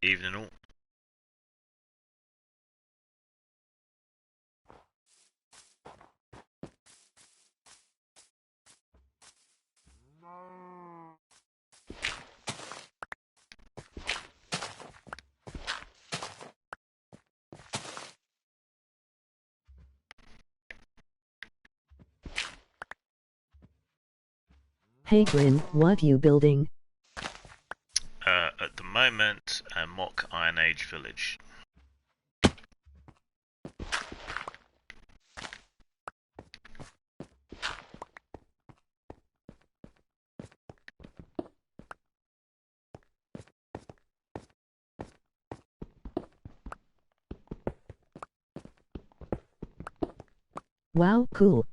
Evening all. Hey Grin, what you building? At the moment, a mock Iron Age village. Wow, cool.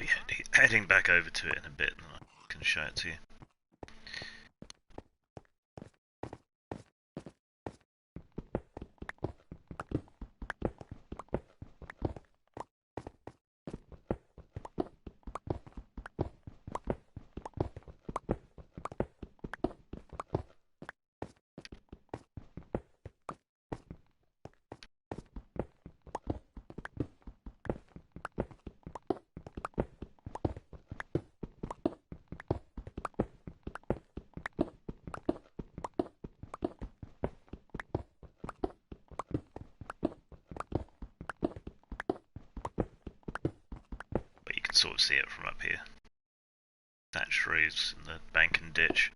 I'll be heading back over to it in a bit, and I can show it to you. But you can sort of see it from up here. Thatched roofs and the bank and ditch.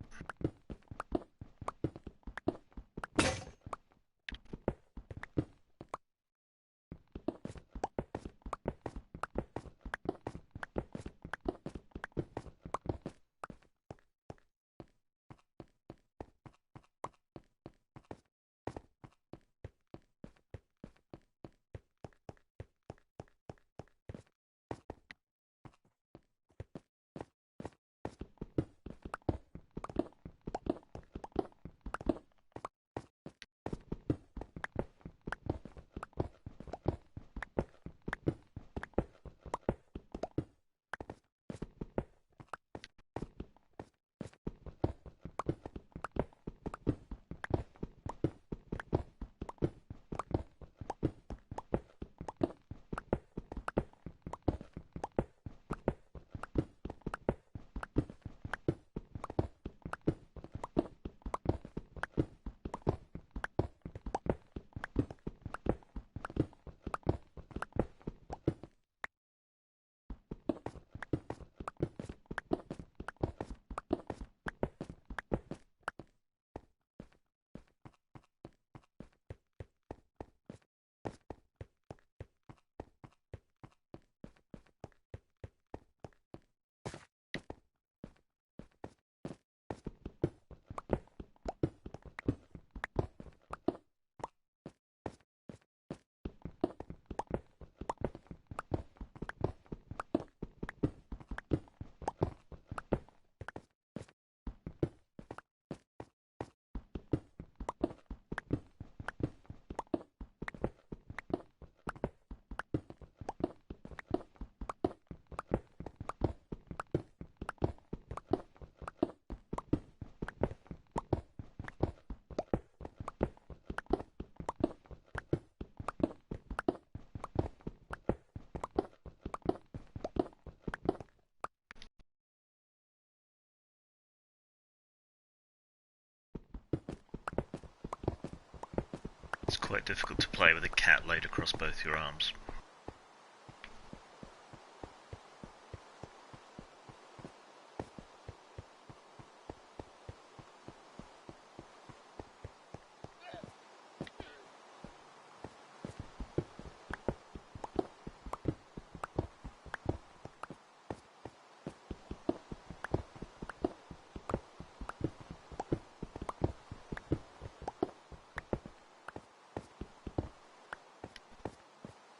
Quite difficult to play with a cat laid across both your arms.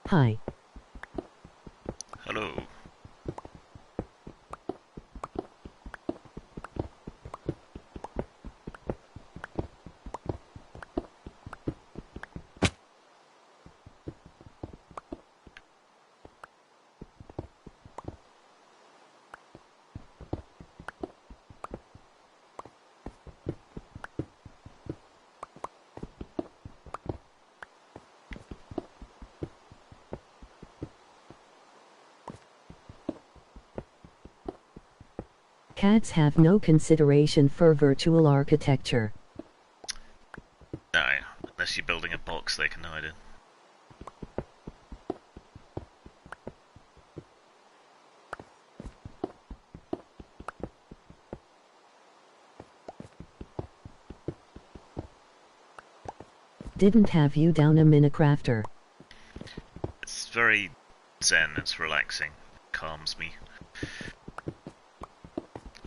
Hi. Hello. Cats have no consideration for virtual architecture. No, unless you're building a box they can hide in. Didn't have you down a Minecrafter. It's very zen, it's relaxing, calms me.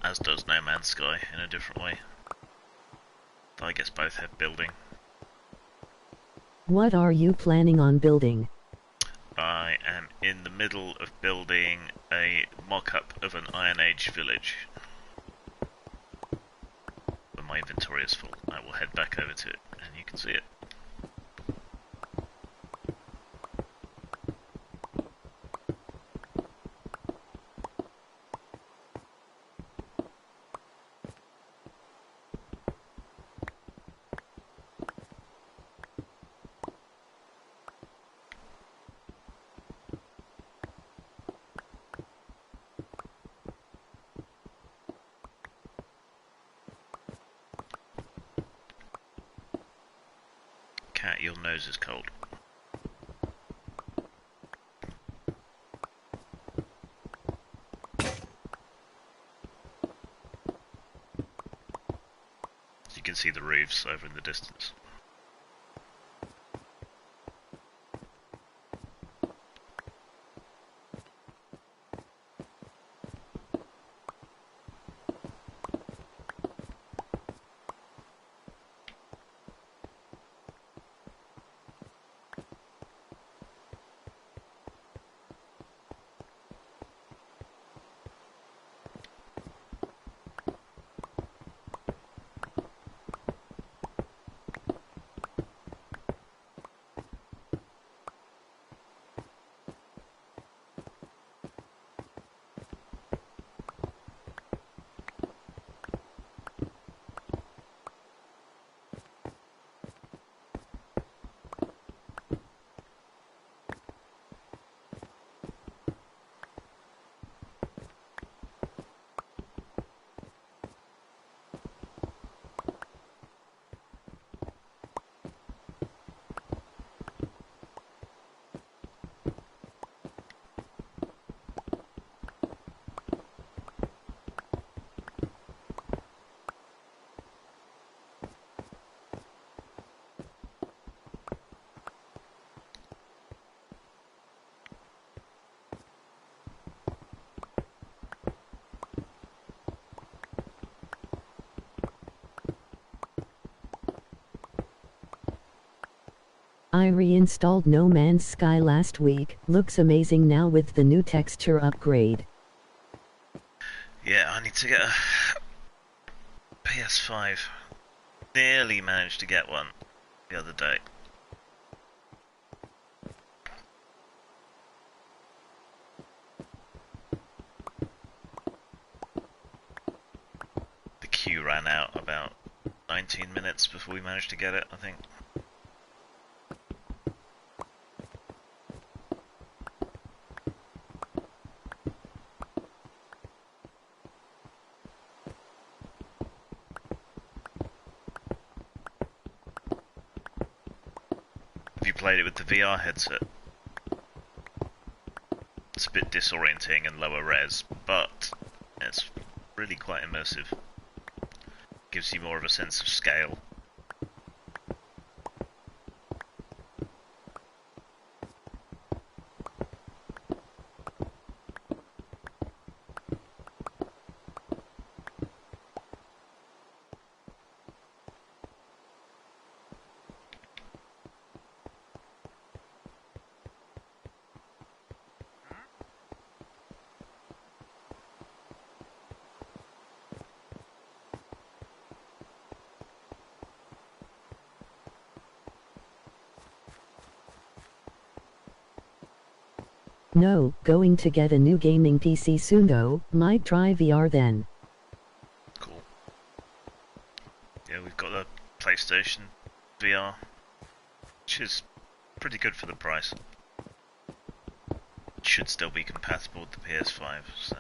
As does No Man's Sky, in a different way. I guess both have building. What are you planning on building? I am in the middle of building a mock-up of an Iron Age village. When my inventory is full, I will head back over to it, and you can see it. Cat, your nose is cold. You can see the roofs over in the distance. I reinstalled No Man's Sky last week. Looks amazing now with the new texture upgrade. Yeah, I need to get a PS5. Nearly managed to get one the other day. The queue ran out about 19 minutes before we managed to get it, I think. played it with the VR headset. It's a bit disorienting and lower res, but it's really quite immersive. Gives you more of a sense of scale. No, going to get a new gaming PC soon though, might try VR then. Cool. Yeah, we've got the PlayStation VR, which is pretty good for the price. Should still be compatible with the PS5, so...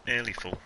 Nearly full.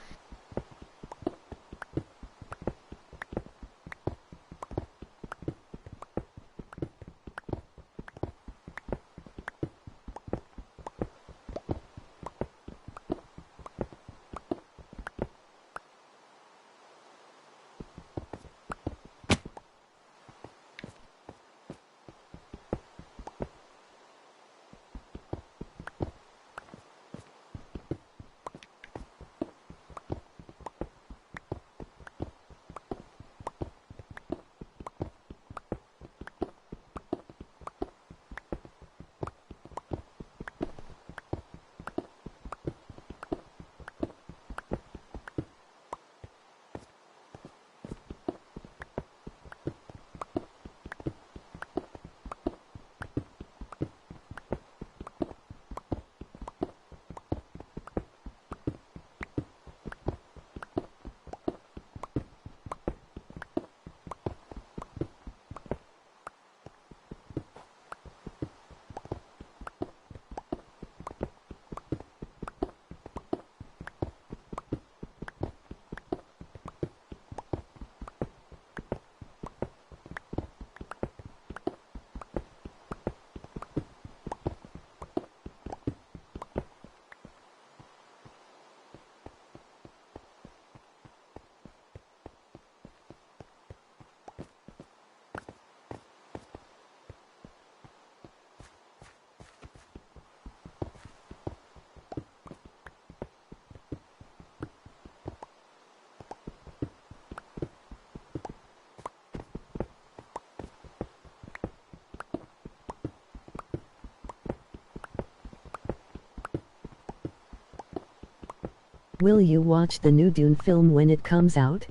Will you watch the new Dune film when it comes out?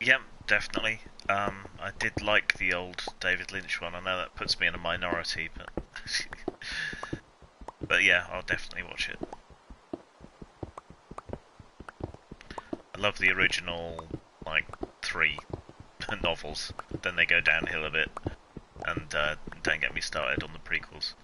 Yep, definitely. I did like the old David Lynch one. I know that puts me in a minority, but but yeah, I'll definitely watch it. I love the original, like, 3 novels. Then they go downhill a bit, and don't get me started on the prequels.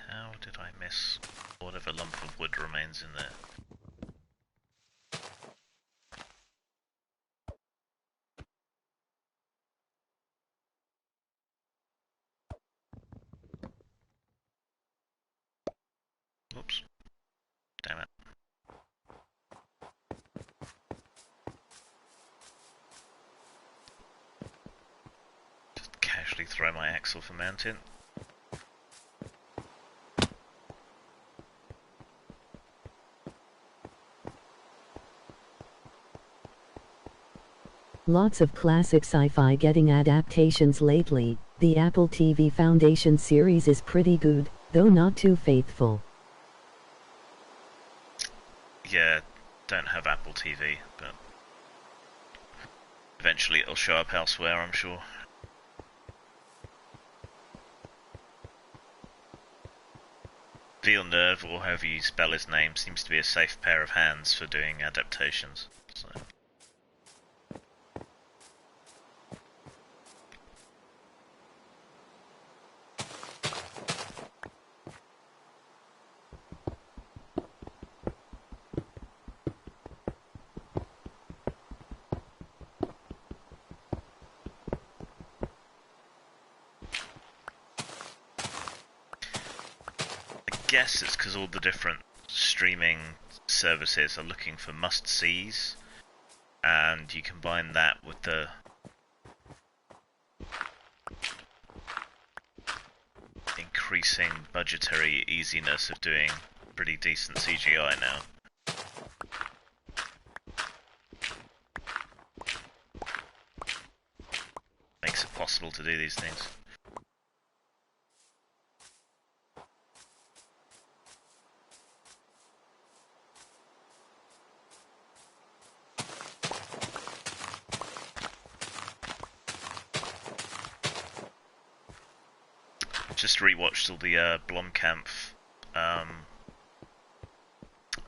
How did I miss whatever lump of wood remains in there? Oops. Damn it. Just casually throw my axe off a mountain. Lots of classic sci-fi getting adaptations lately. The Apple TV Foundation series is pretty good, though not too faithful. Yeah, don't have Apple TV, but eventually it'll show up elsewhere, I'm sure. Villeneuve, or however you spell his name, seems to be a safe pair of hands for doing adaptations. So. I guess it's because all the different streaming services are looking for must-sees, and you combine that with the increasing budgetary easiness of doing pretty decent CGI now. Makes it possible to do these things. Just rewatched all the Blomkamp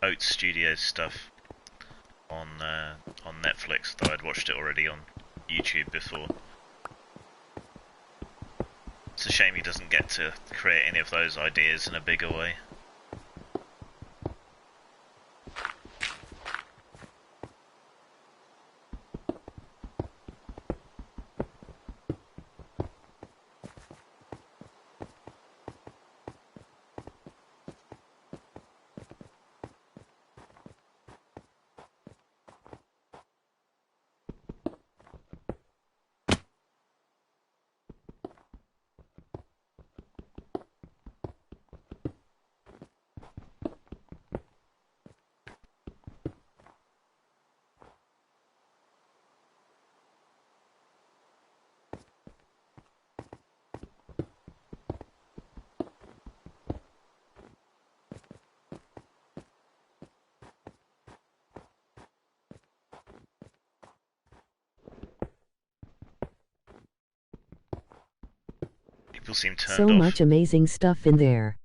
Oats Studios stuff on Netflix, though I'd watched it already on YouTube before. It's a shame he doesn't get to create any of those ideas in a bigger way. People seem turned off. So much amazing stuff in there.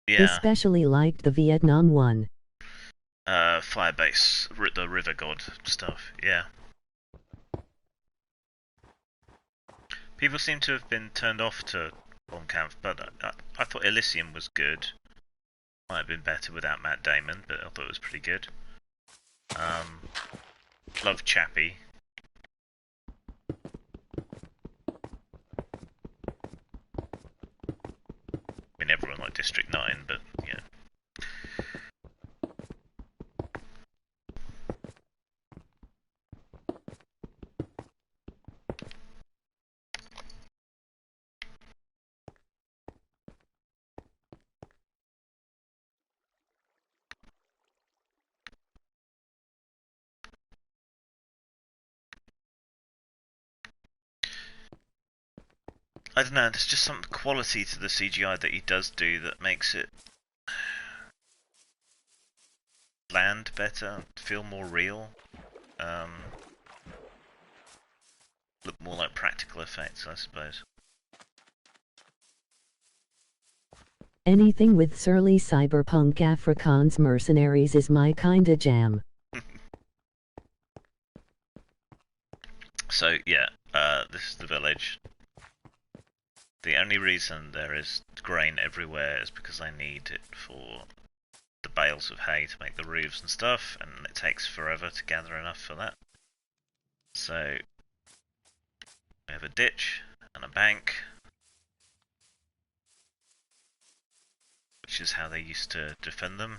Yeah. Especially liked the Vietnam one. Firebase, the River God stuff, yeah. People seem to have been turned off to Kampf, but I thought Elysium was good. Might have been better without Matt Damon, but I thought it was pretty good. Love Chappie. I mean, everyone liked District 9, but yeah. I don't know, there's just some quality to the CGI that he does do that makes it land better, feel more real, look more like practical effects, I suppose. Anything with surly cyberpunk Afrikaans mercenaries is my kinda jam. So yeah, this is the village. The only reason there is grain everywhere is because I need it for the bales of hay to make the roofs and stuff, and it takes forever to gather enough for that. So we have a ditch and a bank, which is how they used to defend them.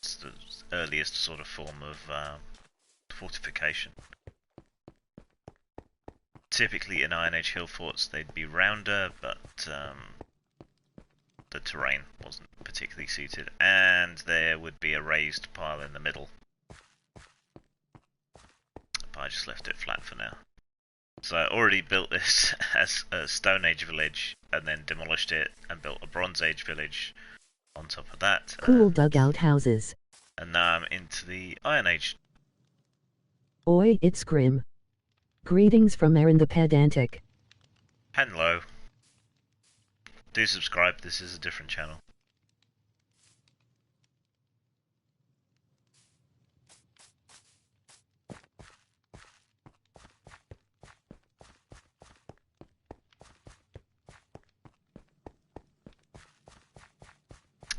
It's the earliest sort of form of fortification. Typically in Iron Age hill forts they'd be rounder, but the terrain wasn't particularly suited, and there would be a raised pile in the middle. But I just left it flat for now. So I already built this as a Stone Age village, and then demolished it and built a Bronze Age village on top of that. Cool dugout houses. And now I'm into the Iron Age. Oi, it's Grim. Greetings from Aaron the Pedantic. Hello. Do subscribe, this is a different channel.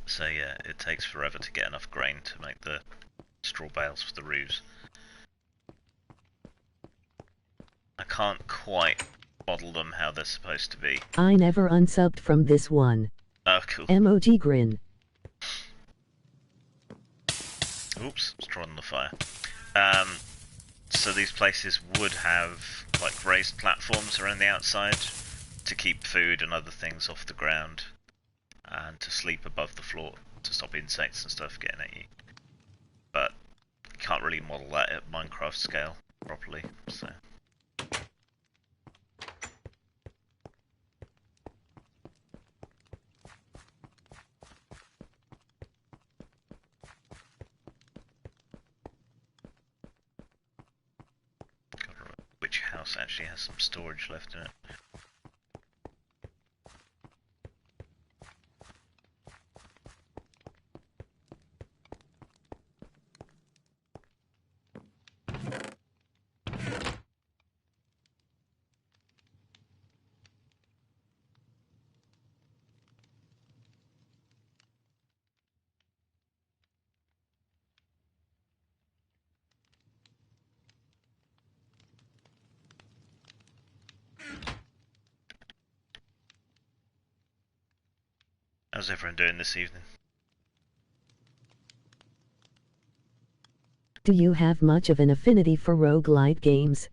So yeah, it takes forever to get enough grain to make the straw bales for the roofs. I can't quite model them how they're supposed to be. I never unsubbed from this one. Oh, cool. Emoji grin. Oops, it's drawn on the fire. So these places would have like raised platforms around the outside to keep food and other things off the ground, and to sleep above the floor to stop insects and stuff getting at you. But you can't really model that at Minecraft scale properly, so. Gotta remember which house actually has some storage left in it. How's everyone doing this evening? Do you have much of an affinity for roguelite games?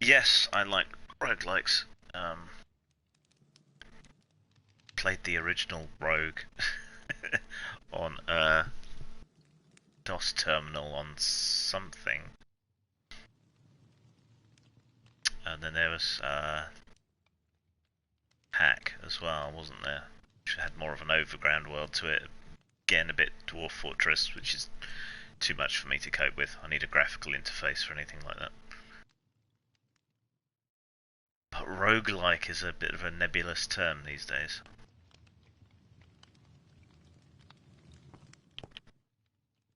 Yes, I like roguelikes. Played the original Rogue on a DOS terminal on something. And then there was Hack as well, wasn't there? Which had more of an overground world to it. Again, a bit Dwarf Fortress, which is too much for me to cope with. I need a graphical interface for anything like that. But roguelike is a bit of a nebulous term these days.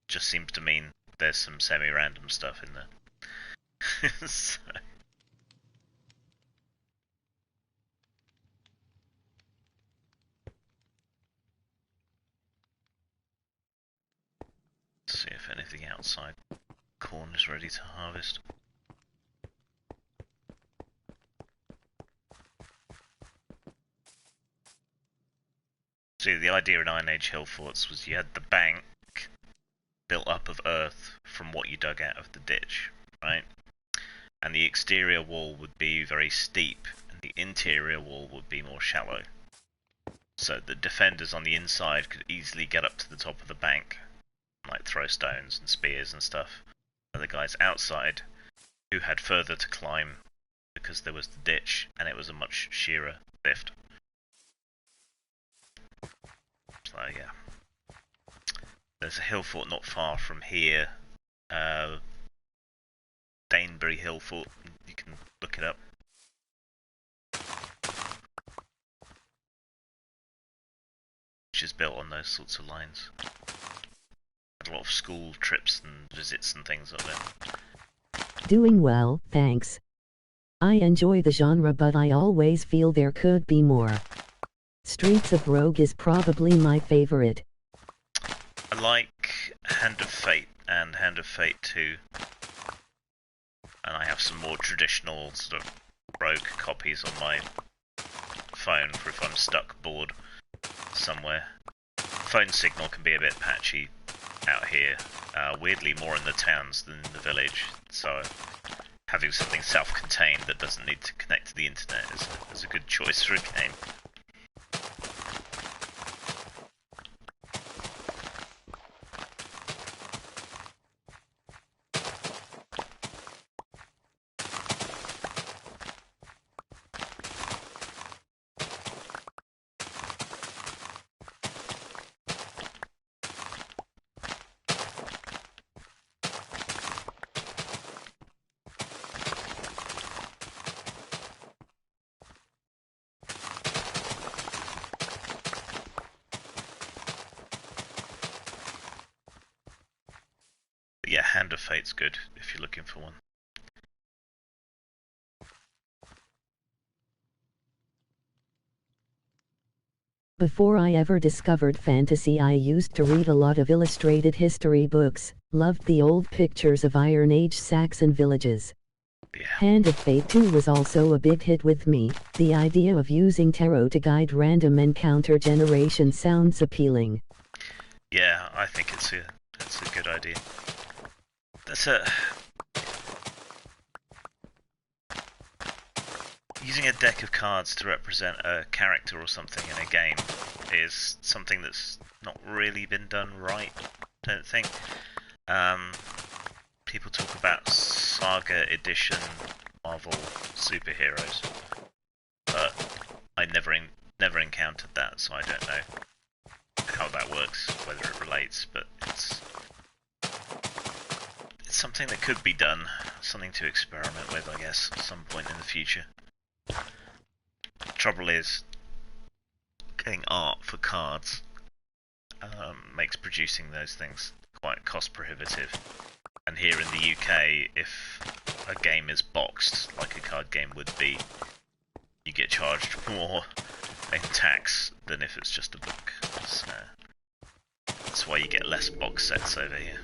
Just seems to mean there's some semi-random stuff in there. So. See if anything outside corn is ready to harvest. See, the idea in Iron Age hill forts was you had the bank built up of earth from what you dug out of the ditch, right? And the exterior wall would be very steep, and the interior wall would be more shallow. So the defenders on the inside could easily get up to the top of the bank, like throw stones and spears and stuff. And the guys outside, who had further to climb because there was the ditch, and it was a much sheerer lift. So yeah. There's a hill fort not far from here, Danebury Hill Fort, you can look it up. Which is built on those sorts of lines. Had a lot of school trips and visits and things up there. Doing well, thanks. I enjoy the genre, but I always feel there could be more. Streets of Rogue is probably my favorite. I like Hand of Fate and Hand of Fate 2. And I have some more traditional sort of Rogue copies on my phone for if I'm stuck bored somewhere. Phone signal can be a bit patchy out here, weirdly more in the towns than in the village, so having something self-contained that doesn't need to connect to the internet is a good choice for a game. Yeah, Hand of Fate's good if you're looking for one. Before I ever discovered fantasy, I used to read a lot of illustrated history books, loved the old pictures of Iron Age Saxon villages. Yeah. Hand of Fate 2 was also a big hit with me. The idea of using tarot to guide random encounter generation sounds appealing. Yeah, I think that's a good idea. Using a deck of cards to represent a character or something in a game is something that's not really been done right, I don't think. People talk about Saga Edition Marvel superheroes, but I never encountered that, so I don't know how that works, whether it relates, but it's something that could be done, something to experiment with, I guess, at some point in the future. Trouble is, getting art for cards makes producing those things quite cost prohibitive. And here in the UK, if a game is boxed, like a card game would be, you get charged more in tax than if it's just a book. So that's why you get less box sets over here.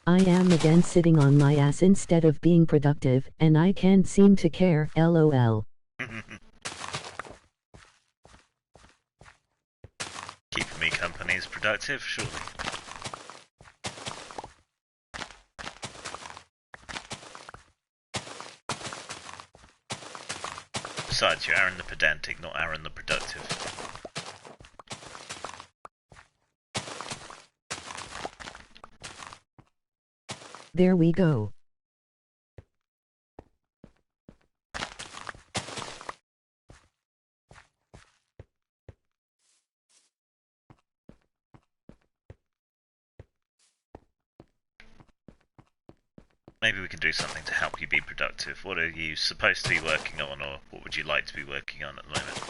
I am again sitting on my ass instead of being productive, and I can't seem to care, lol. Keeping me company is productive, surely. Besides, you're Aaron the pedantic, not Aaron the productive. There we go. Maybe we can do something to help you be productive. What are you supposed to be working on, or what would you like to be working on at the moment?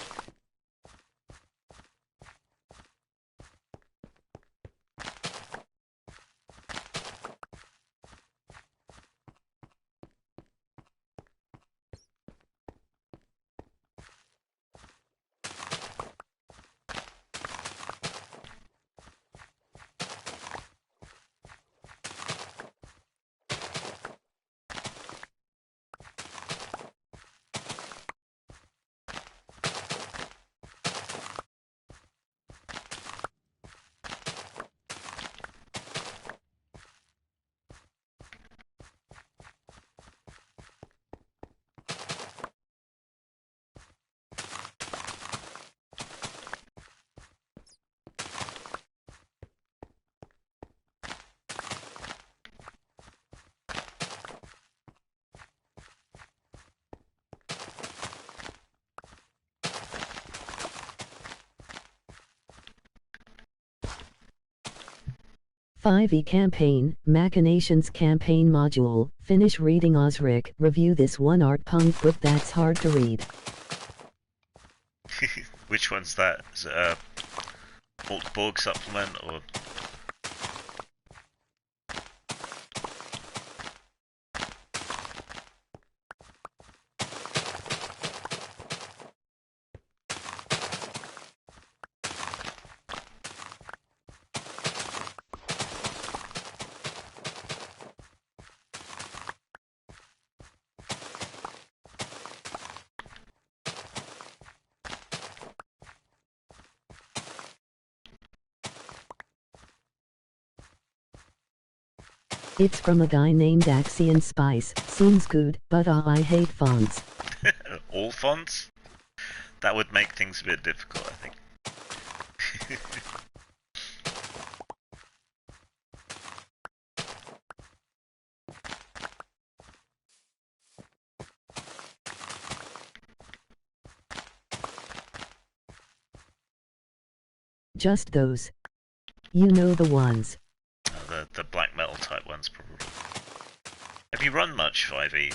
5e Campaign, Machinations Campaign Module, finish reading Osric, review this one art punk book that's hard to read. Which one's that? Is it a Alt Borg supplement, or...? It's from a guy named Axion Spice, seems good, but I hate fonts. All fonts? That would make things a bit difficult, I think. Just those. You know the ones. The black metal type ones, probably. Have you run much 5e?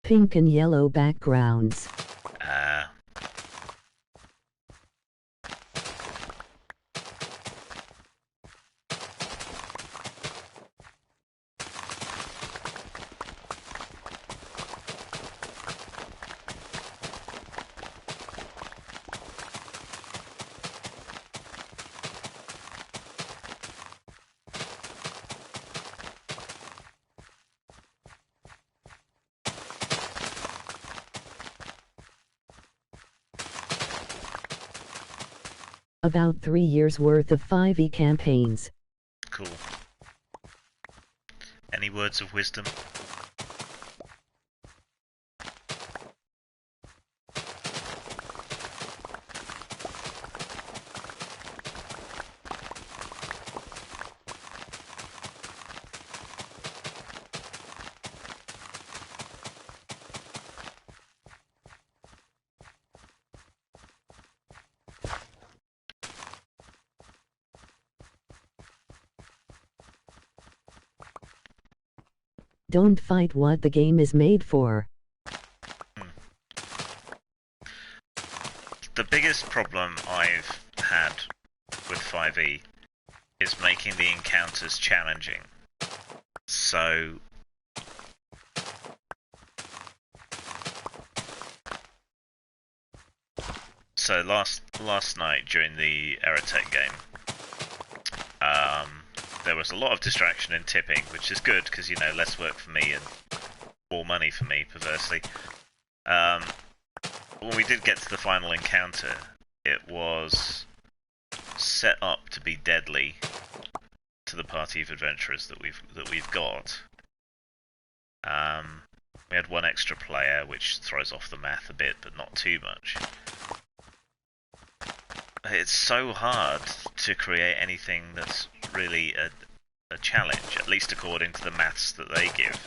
Pink and yellow backgrounds. About 3 years worth of 5e campaigns. Cool. Any words of wisdom? Don't fight what the game is made for. The biggest problem I've had with 5e is making the encounters challenging. So last night during the Eratech game, there was a lot of distraction and tipping, which is good because, you know, less work for me and more money for me, perversely. When we did get to the final encounter, it was set up to be deadly to the party of adventurers that we've got. We had one extra player, which throws off the math a bit, but not too much. It's so hard to create anything that's really a challenge, at least according to the maths that they give.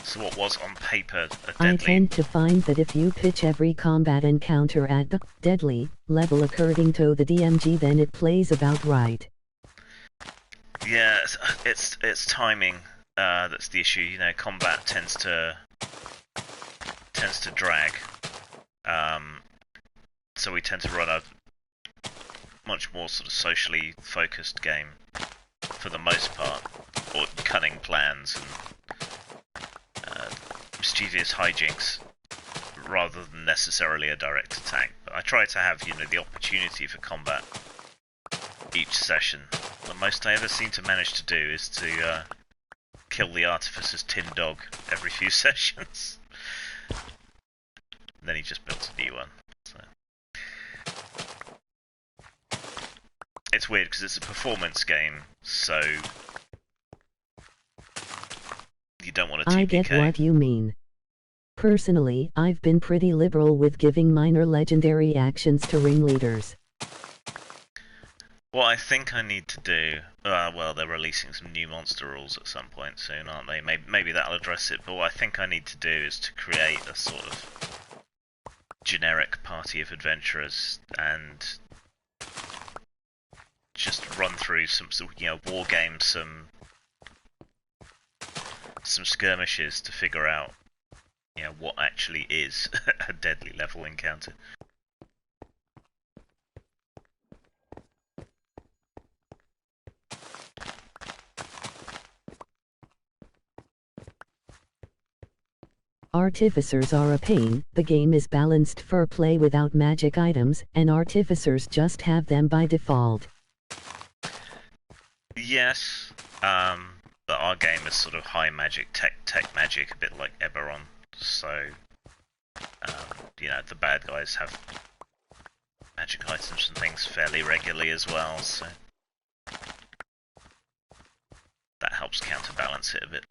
So what was on paper a deadly... I tend to find that if you pitch every combat encounter at the deadly level according to the DMG, then it plays about right. Yeah, it's timing that's the issue. You know, combat tends to drag. So we tend to run a much more sort of socially focused game for the most part, or cunning plans and mischievous hijinks rather than necessarily a direct attack. But I try to have, you know, the opportunity for combat each session. The most I ever seem to manage to do is to kill the Artificer's tin dog every few sessions. And then he just built a new one. So. It's weird because it's a performance game, so you don't want to TPK. I get what you mean. Personally, I've been pretty liberal with giving minor legendary actions to ringleaders. What I think I need to do, well, they're releasing some new monster rules at some point soon, aren't they? Maybe that'll address it, but what I think I need to do is to create a sort of generic party of adventurers and just run through some, you know, war games, some skirmishes to figure out, you know, what actually is a deadly level encounter. Artificers are a pain. The game is balanced for play without magic items, and artificers just have them by default. Yes, but our game is sort of high magic, tech magic, a bit like Eberron, so, you know, the bad guys have magic items and things fairly regularly as well, so that helps counterbalance it a bit.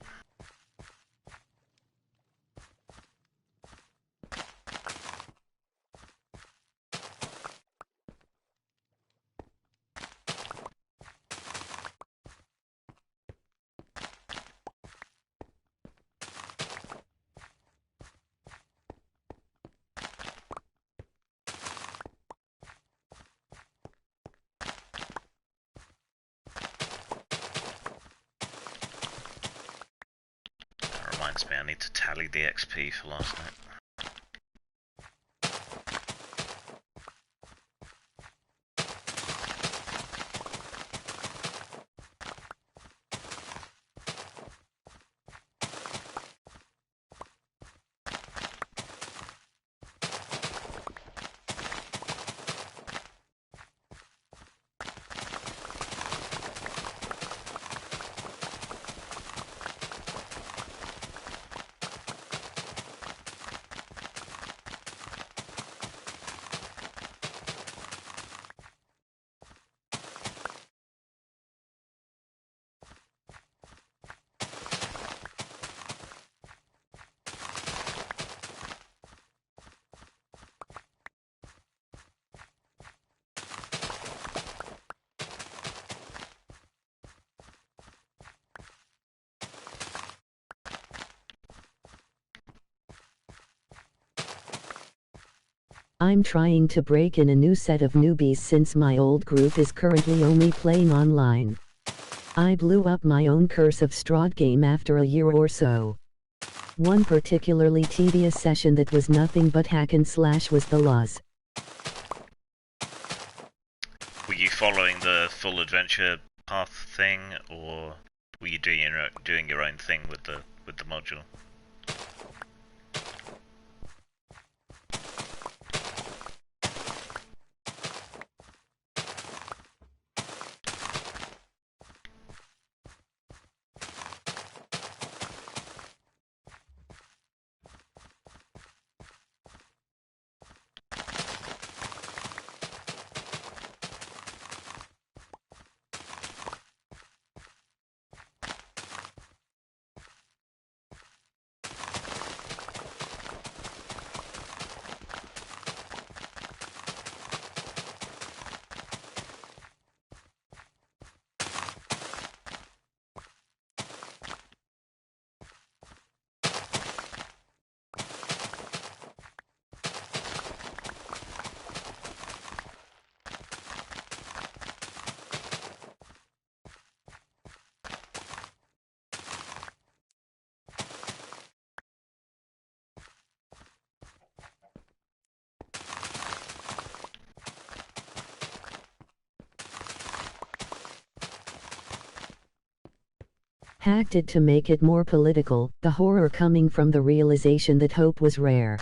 I need to tally the XP for last night. I'm trying to break in a new set of newbies since my old group is currently only playing online. I blew up my own Curse of Strahd game after a year or so. One particularly tedious session that was nothing but hack and slash was the loss. Were you following the full adventure path thing, or were you doing your own thing with the module? Hacked it to make it more political, the horror coming from the realization that hope was rare.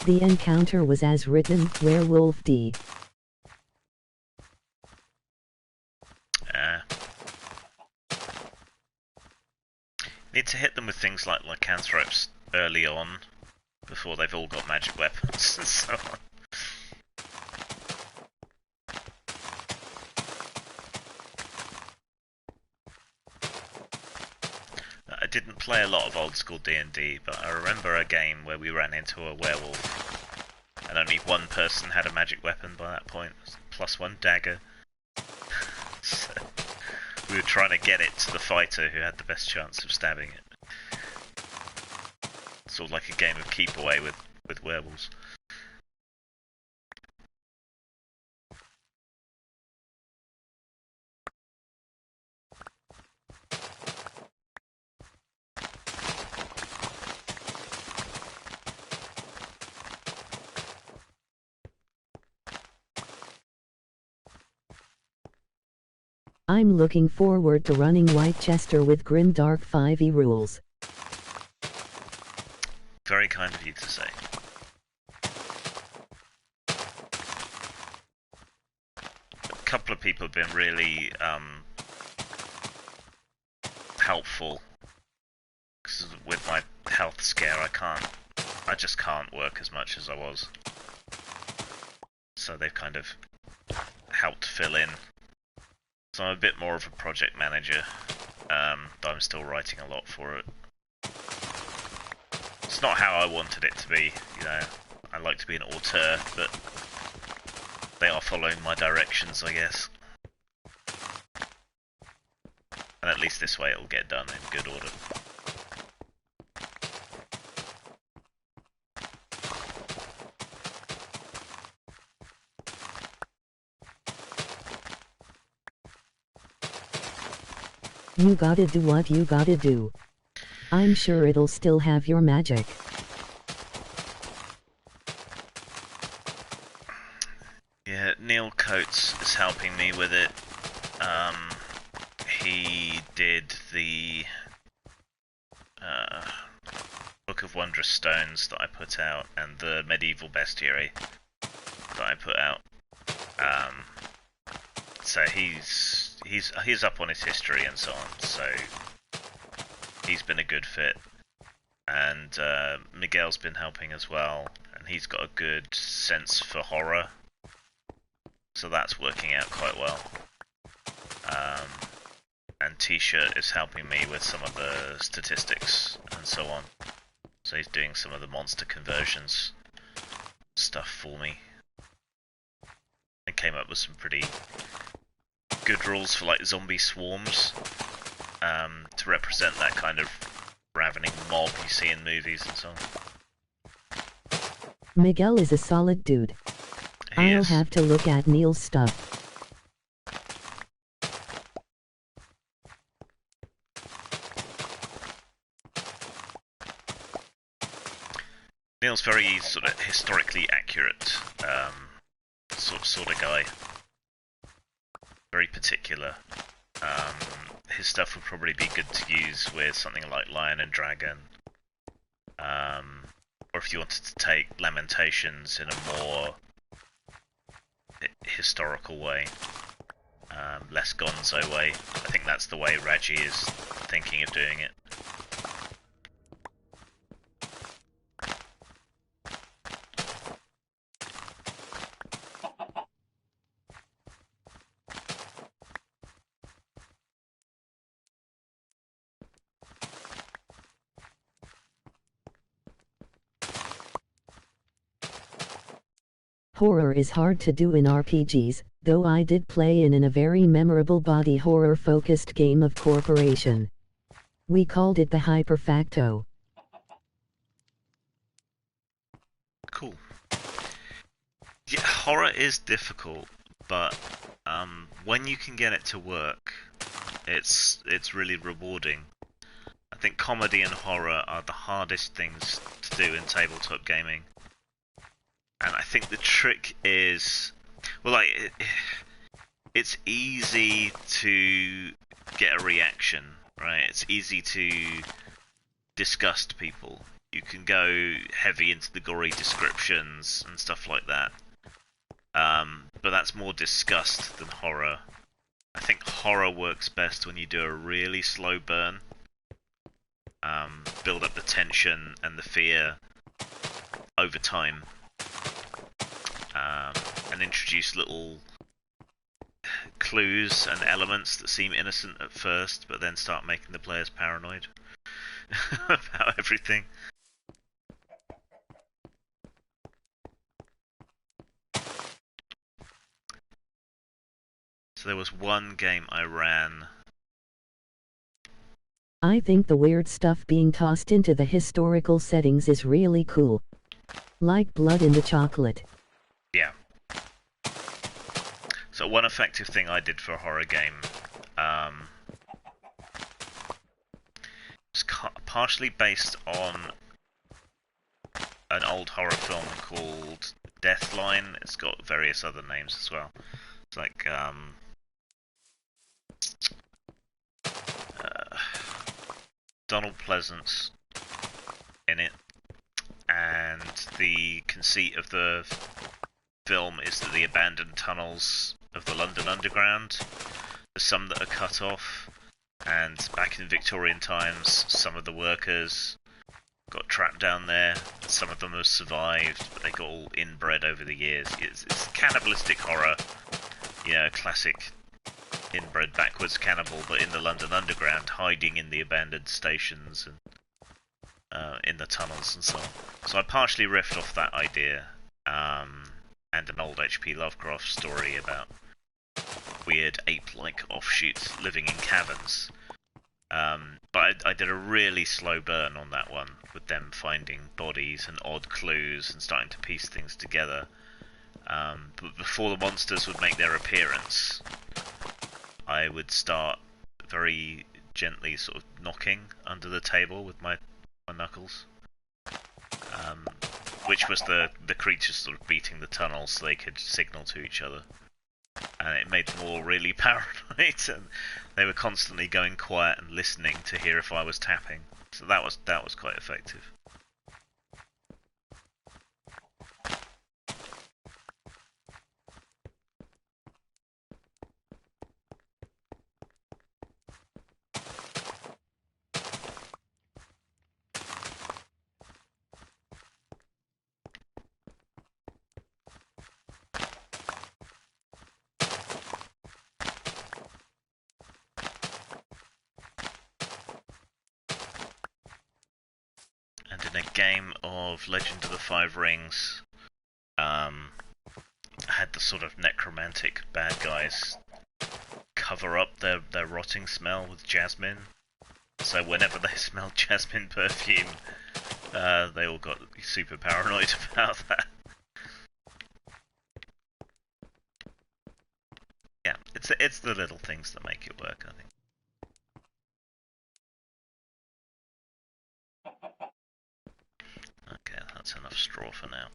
The encounter was as written, Werewolf D. Need to hit them with things like lycanthropes early on, before they've all got magic weapons and so on. I didn't play a lot of old school D&D, but I remember a game where we ran into a werewolf, and only one person had a magic weapon by that point, +1 dagger. So we were trying to get it to the fighter who had the best chance of stabbing it. Sort of like a game of keep away with werewolves. I'm looking forward to running Whitechester with grim dark 5e rules. Very kind of you to say. A couple of people have been really helpful. Because with my health scare, I just can't work as much as I was. So they've kind of helped fill in. So I'm a bit more of a project manager, but I'm still writing a lot for it. It's not how I wanted it to be, you know. I like to be an auteur, but they are following my directions, I guess. And at least this way it'll get done in good order. You gotta do what you gotta do. I'm sure it'll still have your magic. Yeah, Neil Coates is helping me with it. He did the Book of Wondrous Stones that I put out, and the Medieval Bestiary that I put out. So he's up on his history and so on. So he's been a good fit, and Miguel's been helping as well, and he's got a good sense for horror. So that's working out quite well. And T-shirt is helping me with some of the statistics and so on. So he's doing some of the monster conversions stuff for me. And came up with some pretty good rules for like zombie swarms, to represent that kind of ravening mob you see in movies and so on. Miguel is a solid dude. I'll have to look at Neil's stuff. Neil's very sort of historically accurate, sort of guy. Very particular. His stuff would probably be good to use with something like Lion and Dragon. Or if you wanted to take Lamentations in a more historical way, less gonzo way. I think that's the way Raji is thinking of doing it. Horror is hard to do in RPGs, though I did play in a very memorable body horror-focused game of Corporation. We called it the Hyperfacto. Cool. Yeah, horror is difficult, but when you can get it to work, it's really rewarding. I think comedy and horror are the hardest things to do in tabletop gaming. And I think the trick is, well, like, it's easy to get a reaction right? It's easy to disgust people. You can go heavy into the gory descriptions and stuff like that. But that's more disgust than horror. I think horror works best when you do a really slow burn. Build up the tension and the fear over time. And introduce little clues and elements that seem innocent at first, but then start making the players paranoid about everything. So there was one game I ran. I think the weird stuff being tossed into the historical settings is really cool. Like blood in the chocolate. Yeah. So one effective thing I did for a horror game was partially based on an old horror film called Deathline. It's got various other names as well. It's like Donald Pleasance in it, and the conceit of the film is that the abandoned tunnels of the London Underground, there's some that are cut off, and back in Victorian times, some of the workers got trapped down there. Some of them have survived, but they got all inbred over the years. It's cannibalistic horror, classic inbred backwards cannibal, but in the London Underground, hiding in the abandoned stations and in the tunnels and so on. So I partially riffed off that idea, and an old H.P. Lovecraft story about weird ape-like offshoots living in caverns. But I did a really slow burn on that one, with them finding bodies and odd clues and starting to piece things together. But before the monsters would make their appearance, I would start very gently sort of knocking under the table with my knuckles, which was the creatures sort of beating the tunnel so they could signal to each other. And it made them all really paranoid, and they were constantly going quiet and listening to hear if I was tapping. So that was quite effective. And in a game of Legend of the Five Rings, I had the sort of necromantic bad guys cover up their rotting smell with jasmine. So whenever they smelled jasmine perfume, they all got super paranoid about that. Yeah, it's the little things that make it work, I think. Okay, that's enough straw for now.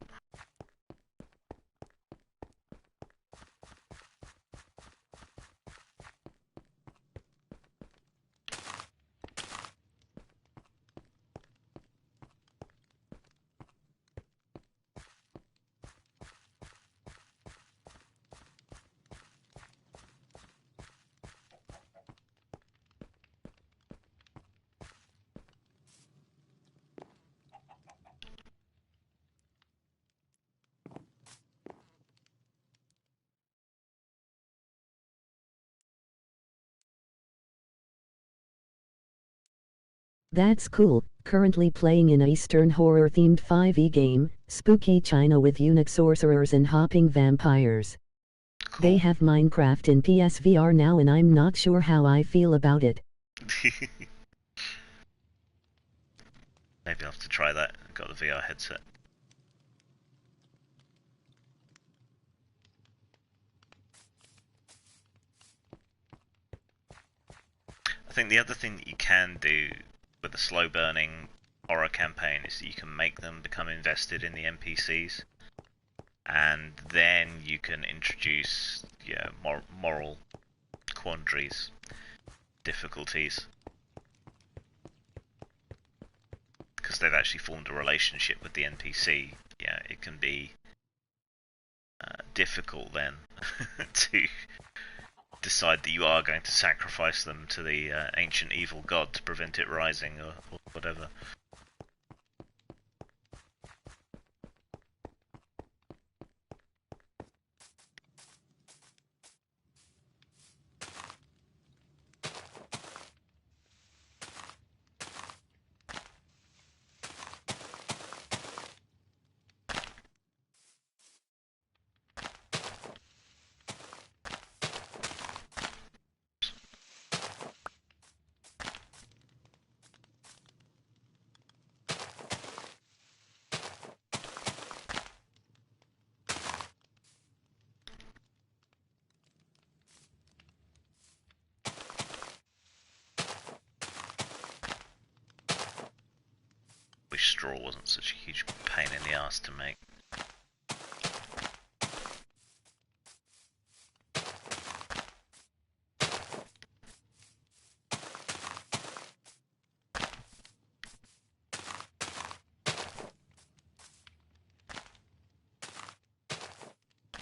That's cool. Currently playing an Eastern horror-themed 5e game, Spooky China with eunuch sorcerers and hopping vampires. Cool. They have Minecraft in PSVR now and I'm not sure how I feel about it. Maybe I'll have to try that. I've got the VR headset. I think the other thing that you can do with a slow burning horror campaign is that you can make them become invested in the NPCs, and then you can introduce moral quandaries, difficulties. once they've actually formed a relationship with the NPC, yeah, it can be difficult then to decide that you are going to sacrifice them to the ancient evil god to prevent it rising or whatever. Wish straw wasn't such a huge pain in the ass to make.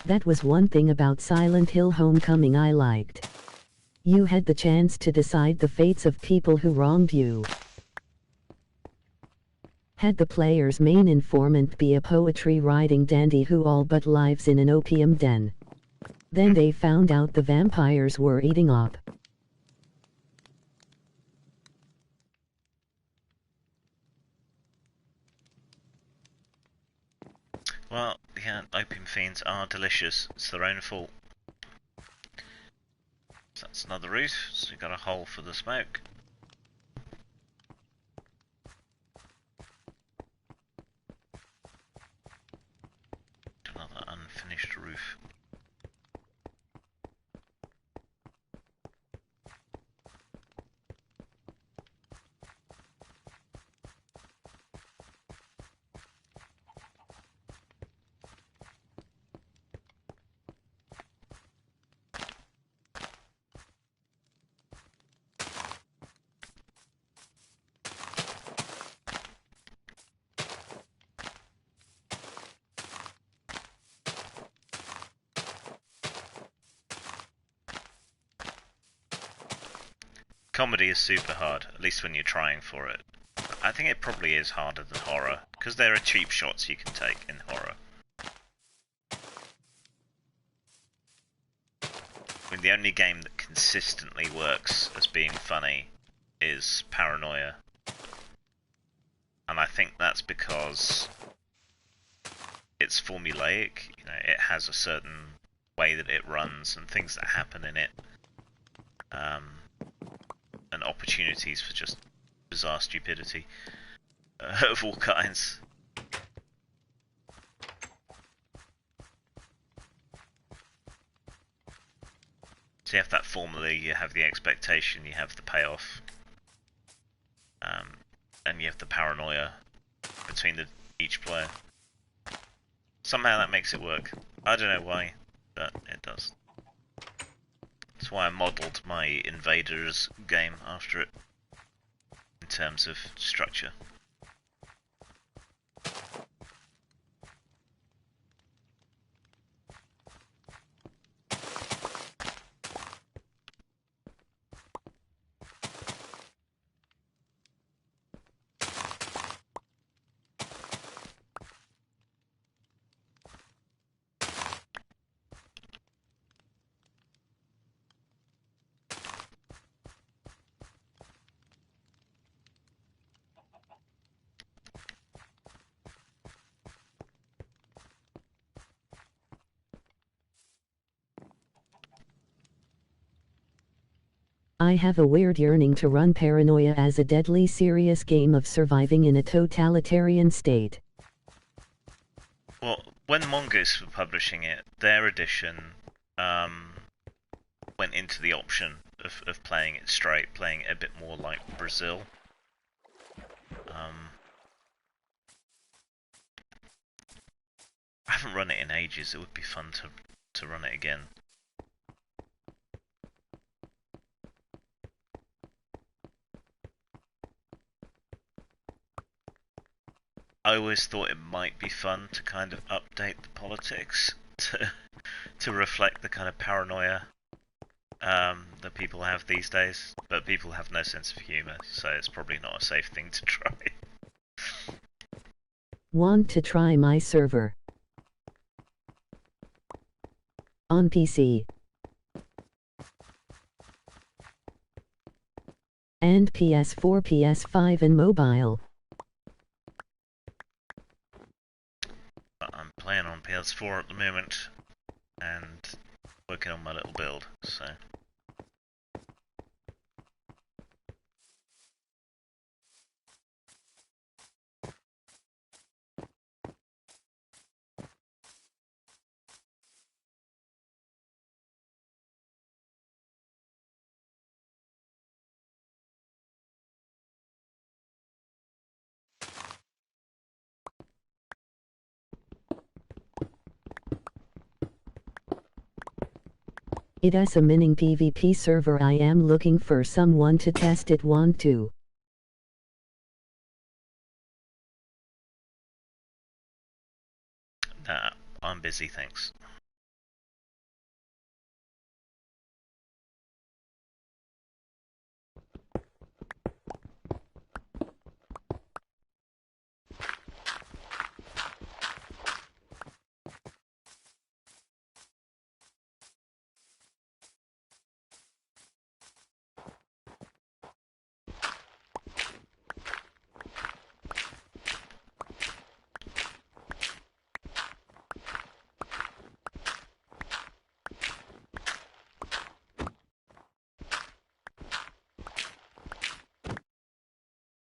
That was one thing about Silent Hill Homecoming I liked. You had the chance to decide the fates of people who wronged you. Had the player's main informant be a poetry-writing dandy who all but lives in an opium den. Then they found out the vampires were eating op. Well, yeah, opium fiends are delicious. It's their own fault. So that's another route. So we've got a hole for the smoke. Another unfinished roof. Comedy is super hard, at least when you're trying for it. I think it probably is harder than horror, because there are cheap shots you can take in horror. I mean, the only game that consistently works as being funny is Paranoia. And I think that's because it's formulaic, you know, it has a certain way that it runs and things that happen in it. And opportunities for just bizarre stupidity of all kinds. So you have that formula, you have the expectation, you have the payoff, and you have the paranoia between each player. Somehow that makes it work. I don't know why, but it does. That's why I modelled my Invaders game after it, in terms of structure. I have a weird yearning to run Paranoia as a deadly serious game of surviving in a totalitarian state. Well, when Mongoose were publishing it, their edition went into the option of playing it straight, playing it a bit more like Brazil. I haven't run it in ages, it would be fun to run it again. I always thought it might be fun to kind of update the politics to reflect the kind of paranoia that people have these days, but people have no sense of humour, so it's probably not a safe thing to try. Want to try my server? On PC. And PS4, PS5 and mobile. But I'm playing on PS4 at the moment, and working on my little build, so... It is a mining PvP server. I am looking for someone to test it. Want to? Nah, I'm busy, thanks.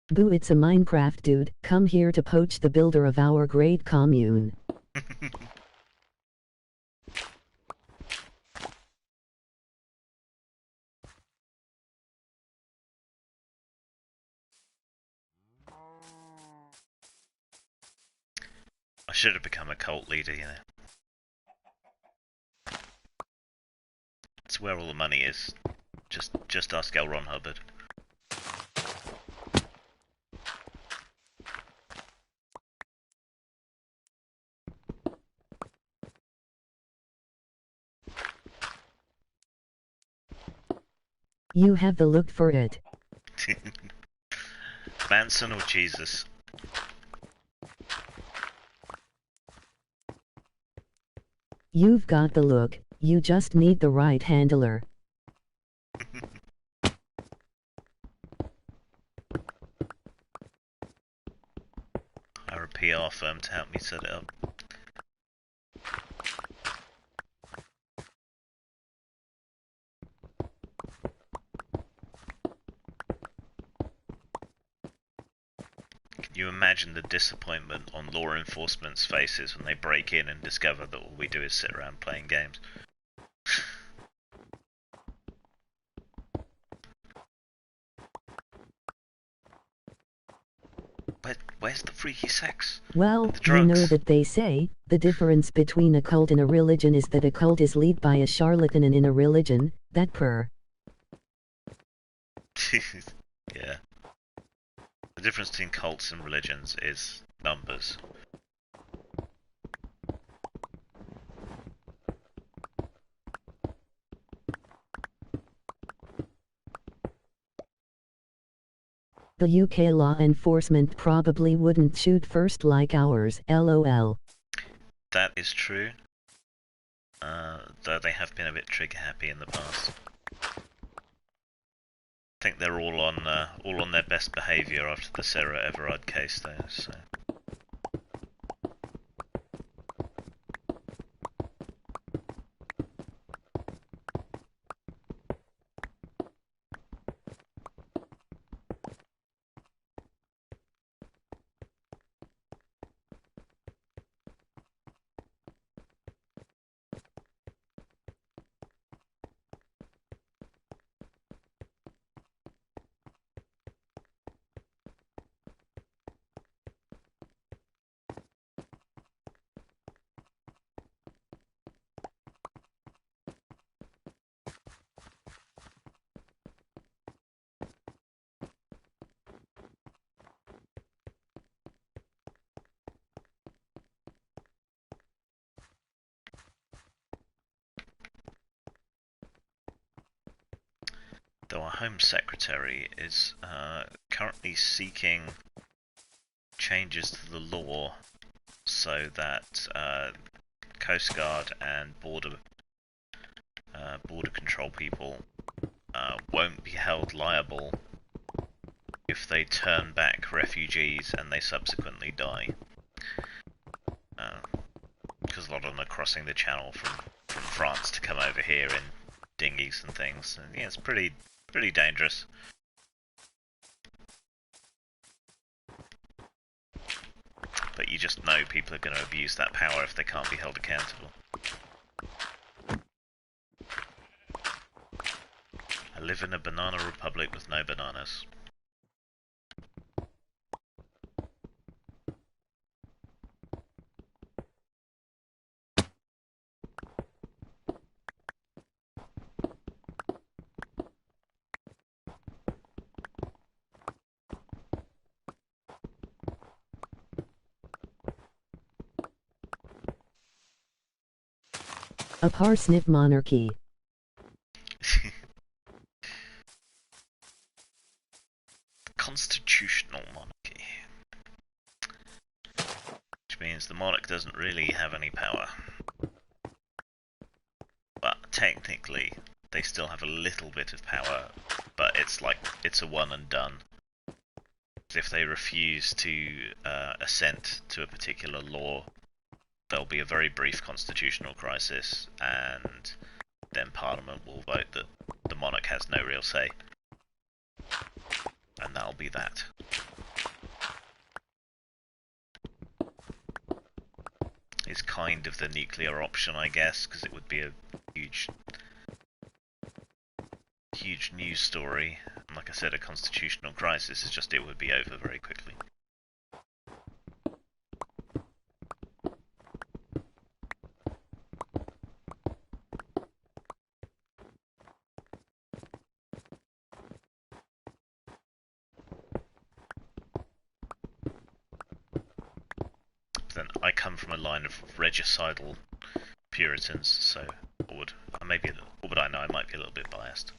Boo, it's a Minecraft dude, come here to poach the builder of our great commune. I should have become a cult leader, you know. It's where all the money is. Just ask L. Ron Hubbard. You have the look for it. Manson or Jesus? You've got the look, you just need the right handler. Hire a PR firm to help me set it up. Can you imagine the disappointment on law enforcement's faces when they break in and discover that all we do is sit around playing games? Where's the freaky sex? Well, The you know drugs? that they say, the difference between a cult and a religion is that a cult is led by a charlatan, and in a religion, that per. Yeah. The difference between cults and religions is numbers. The UK law enforcement probably wouldn't shoot first like ours, lol. That is true. Though they have been a bit trigger happy in the past. I think they're all on their best behaviour after the Sarah Everard case, though. So. Though our Home Secretary is currently seeking changes to the law so that Coast Guard and border control people won't be held liable if they turn back refugees and they subsequently die. Because a lot of them are crossing the channel from France to come over here in dinghies and things. And yeah, it's pretty dangerous. But you just know people are going to abuse that power if they can't be held accountable. I live in a banana republic with no bananas. A parsnip monarchy. Constitutional monarchy. Which means the monarch doesn't really have any power. But technically, they still have a little bit of power, but it's a one and done. If they refuse to assent to a particular law, there'll be a very brief constitutional crisis, and then Parliament will vote that the monarch has no real say. And that'll be that. It's kind of the nuclear option, I guess, because it would be a huge news story. And like I said, a constitutional crisis is just it would be over very quickly. Then I come from a line of regicidal Puritans, so what would I know? I might be a little bit biased.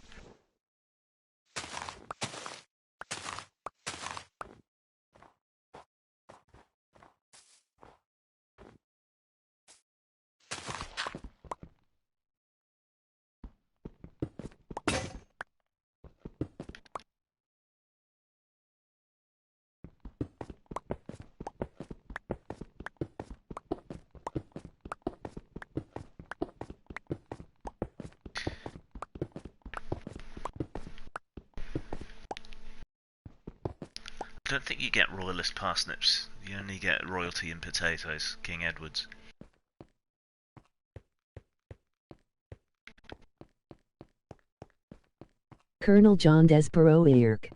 I don't think you get royalist parsnips. You only get royalty in potatoes, King Edward's. Colonel John Desperoirk.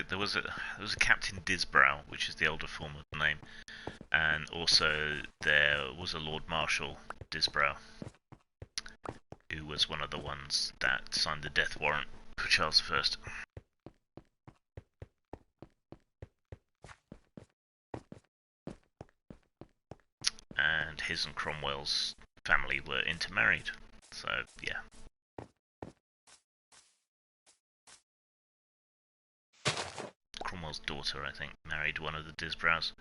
There was a Captain Disbrow, which is the older form of the name, and also there was a Lord Marshal Disbrow, who was one of the ones that signed the death warrant for Charles I. And his and Cromwell's family were intermarried, so yeah. Cromwell's daughter, I think, married one of the Disbrows.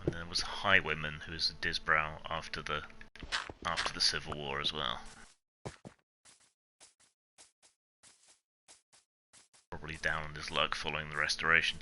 And there was a highwayman who was a Disbrow after the Civil War as well. Probably down on his luck following the Restoration.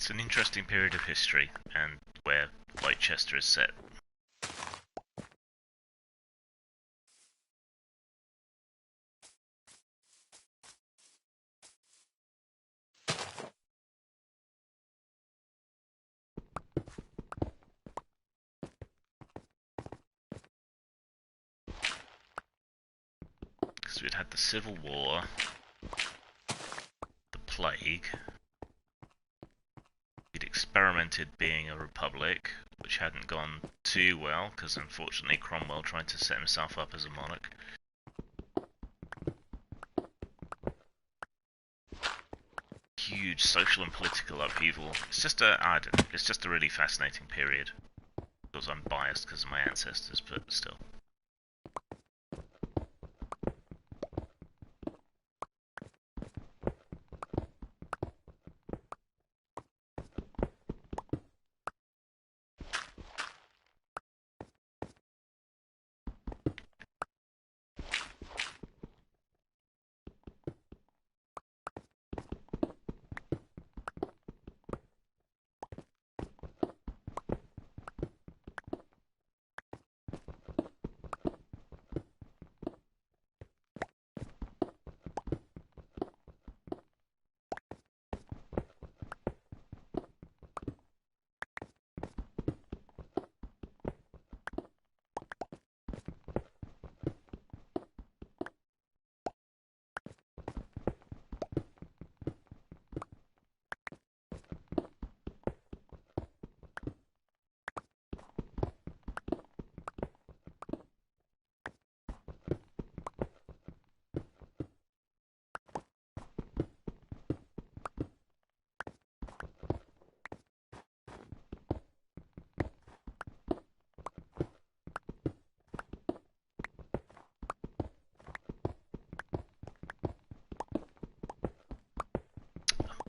It's an interesting period of history, and where Whitechester is set. Because we'd had the Civil War, the Plague, we'd experimented being a republic, which hadn't gone too well, because unfortunately Cromwell tried to set himself up as a monarch. Huge social and political upheaval. It's just it's just a really fascinating period. Because I'm biased because of my ancestors, but still.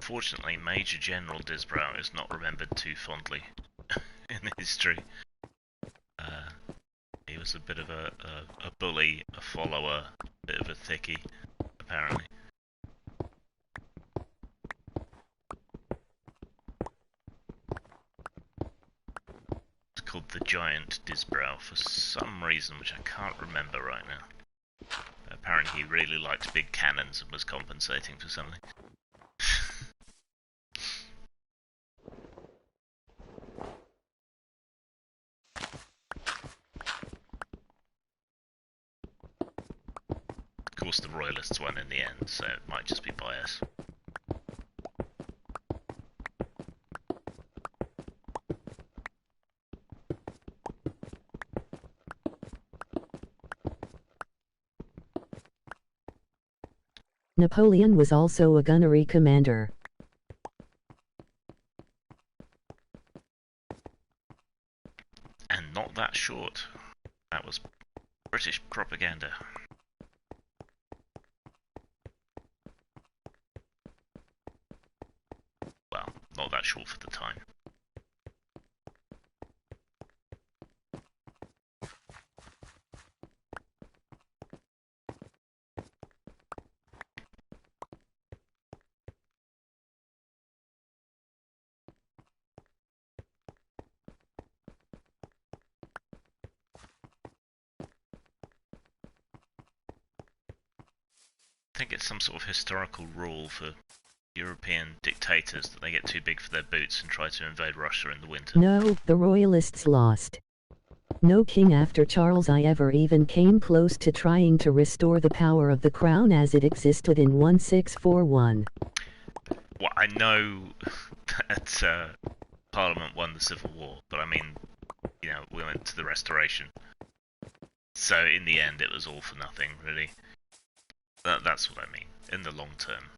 Unfortunately, Major General Disbrow is not remembered too fondly in history. He was a bit of a bully, a follower, a bit of a thickie, apparently. It's called the Giant Disbrow for some reason which I can't remember right now. Apparently he really liked big cannons and was compensating for something. Of course the Royalists won in the end, so it might just be bias. Napoleon was also a gunnery commander. And not that short. That was British propaganda. Well, not that short for the time. I think it's some sort of historical rule for European dictators that they get too big for their boots and try to invade Russia in the winter. No, the Royalists lost. No king after Charles I ever even came close to trying to restore the power of the crown as it existed in 1641. Well, I know that Parliament won the Civil War, but I mean, you know, we went to the Restoration. So in the end, it was all for nothing, really. That's what I mean, in the long term.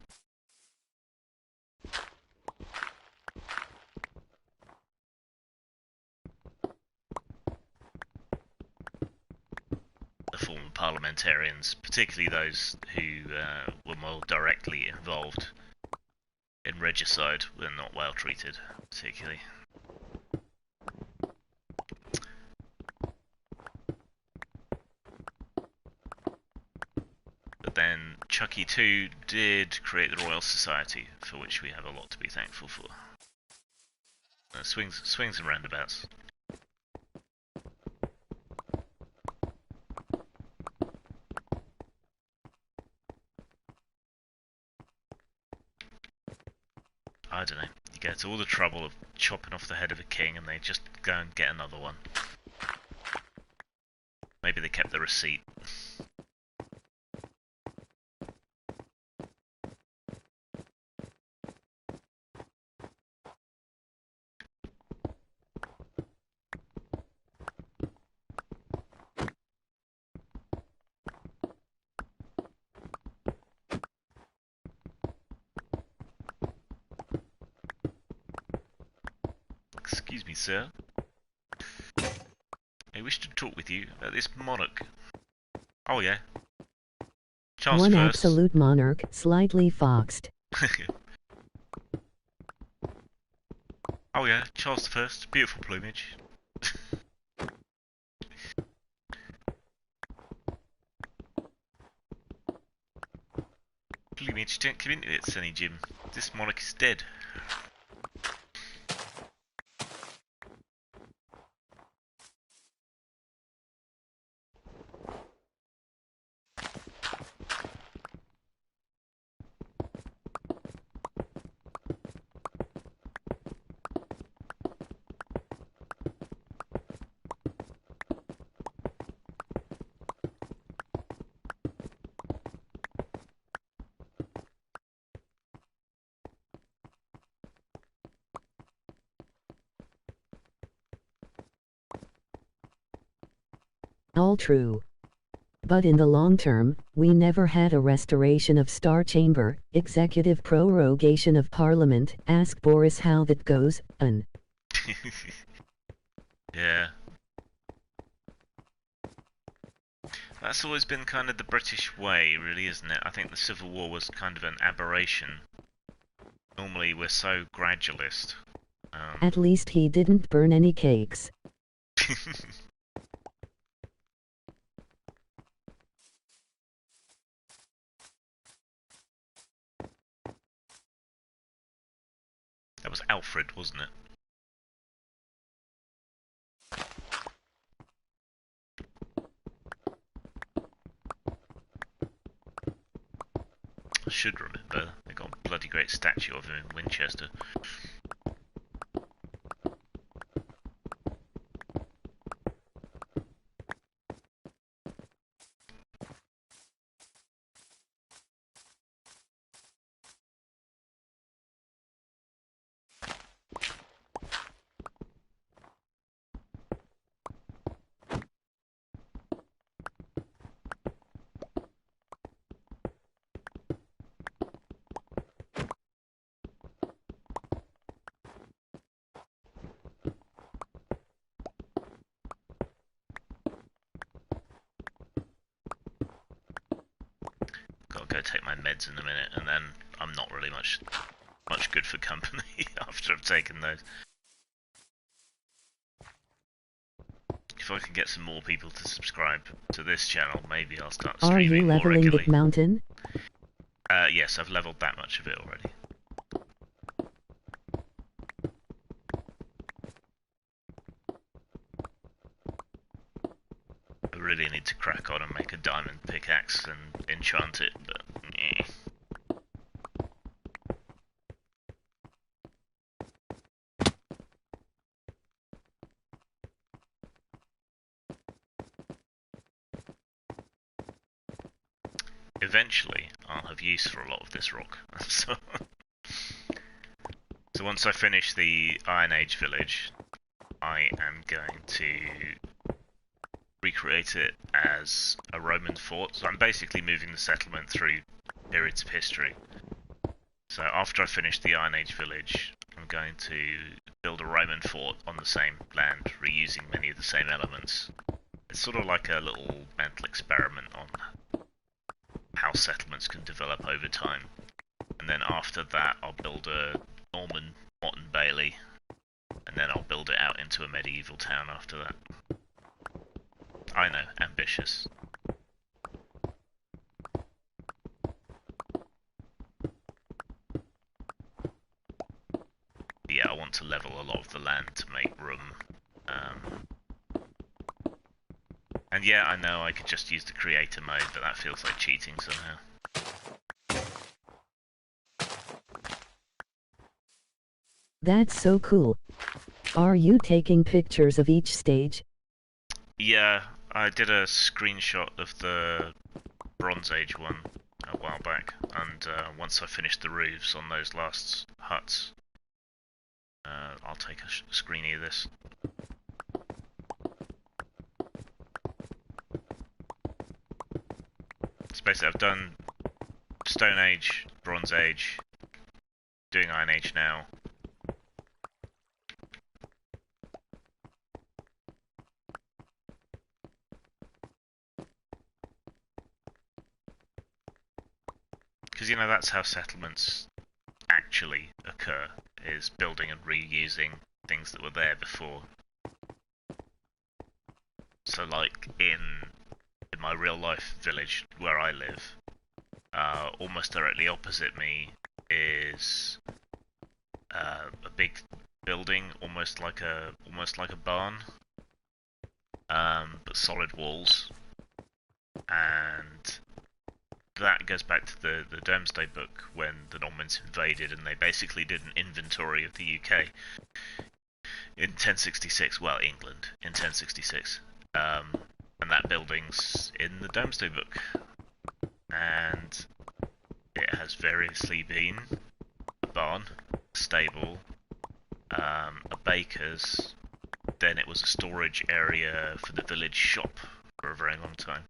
The former parliamentarians, particularly those who were more directly involved in regicide, were not well treated, particularly. But then Chucky 2 did create the Royal Society, for which we have a lot to be thankful for. Swings and roundabouts. I don't know. You go to all the trouble of chopping off the head of a king and they just go and get another one. Maybe they kept the receipt. Excuse me, sir. I wish to talk with you about this monarch. Oh yeah. Charles One first. absolute monarch, slightly foxed. Oh yeah, Charles first. Beautiful plumage. Plumage, don't come into it, Sonny Jim. This monarch is dead. All true. But in the long term, we never had a restoration of Star Chamber, executive prorogation of Parliament. Ask Boris how that goes, Yeah. That's always been kind of the British way, really, isn't it? I think the Civil War was kind of an aberration. Normally we're so gradualist. At least he didn't burn any cakes. That was Alfred, wasn't it? I should remember. They got a bloody great statue of him in Winchester. Gotta go take my meds in a minute, and then I'm not really much good for company after I've taken those. If I can get some more people to subscribe to this channel, maybe I'll start Are you streaming more leveling regularly. the mountain? Yes, I've leveled that much of it already. I really need to crack on and make a diamond pickaxe and enchant it, but eh. Eventually, I'll have use for a lot of this rock. So once I finish the Iron Age village, I am going to recreate it as a Roman fort. So I'm basically moving the settlement through periods of history. So after I finish the Iron Age village, I'm going to build a Roman fort on the same land, reusing many of the same elements. It's sort of like a little mental experiment on how settlements can develop over time. And then after that, I'll build a Norman Motte and Bailey, and then I'll build it out into a medieval town after that. I know, ambitious. yeah, I want to level a lot of the land to make room. And yeah, I know I could just use the creator mode, but that feels like cheating somehow. That's so cool. Are you taking pictures of each stage? Yeah, I did a screenshot of the Bronze Age one a while back, and once I finished the roofs on those last huts, I'll take a screenie of this. So basically I've done Stone Age, Bronze Age, doing Iron Age now. Because, you know, that's how settlements actually occur, is building and reusing things that were there before. So, like, in my real life village where I live, almost directly opposite me is a big building, almost like a barn, but solid walls, and that goes back to the Domesday Book when the Normans invaded and they basically did an inventory of the UK in 1066. Well, England in 1066, and that building's in the Domesday Book, and it has variously been a barn, a stable, a baker's. Then it was a storage area for the village shop for a very long time,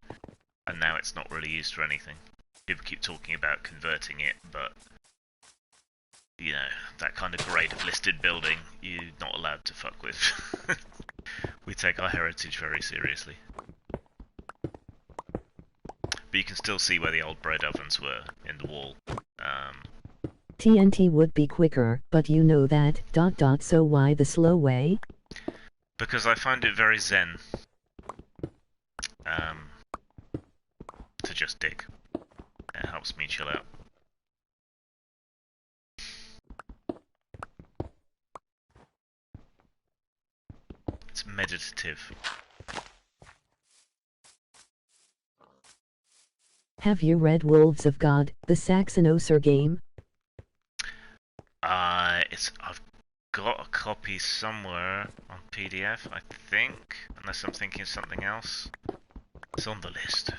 and now it's not really used for anything. People keep talking about converting it, but, you know, that kind of grade of listed building you're not allowed to fuck with. We take our heritage very seriously. But you can still see where the old bread ovens were in the wall. TNT would be quicker, but you know that, ... So why the slow way? Because I find it very zen. To just dig. It helps me chill out. It's meditative. Have you read Wolves of God, the Saxon Oser game? I've got a copy somewhere on PDF, I think, unless I'm thinking of something else. It's on the list.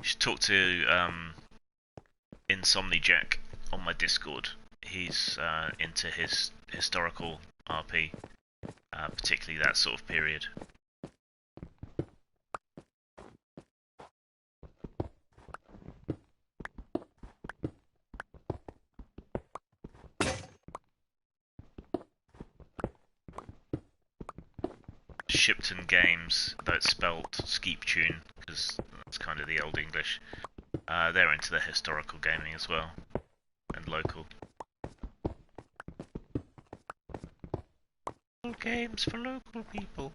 You should talk to Insomnijack on my Discord. He's into his historical RP, particularly that sort of period. Shipton Games, though it's spelled Skeeptune, because that's kind of the old English. They're into the historical gaming as well, and local. Games for local people.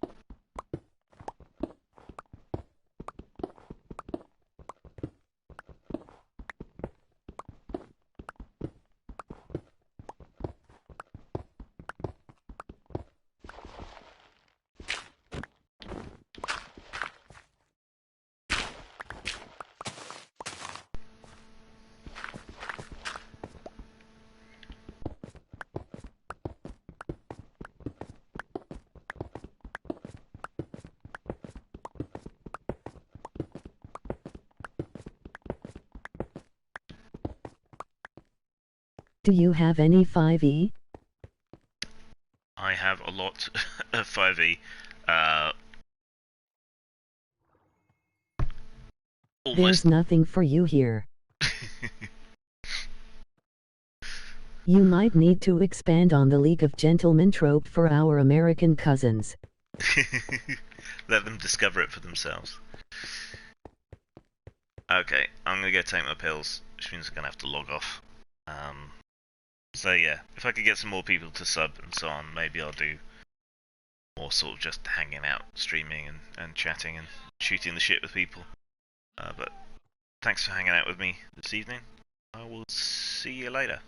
Do you have any 5e? I have a lot of 5e. There's nothing for you here. You might need to expand on the League of Gentlemen trope for our American cousins. Let them discover it for themselves. Okay, I'm gonna go take my pills, which means I'm gonna have to log off. So yeah, if I could get some more people to sub and so on, maybe I'll do more sort of just hanging out, streaming and chatting and shooting the shit with people. But thanks for hanging out with me this evening. I will see you later.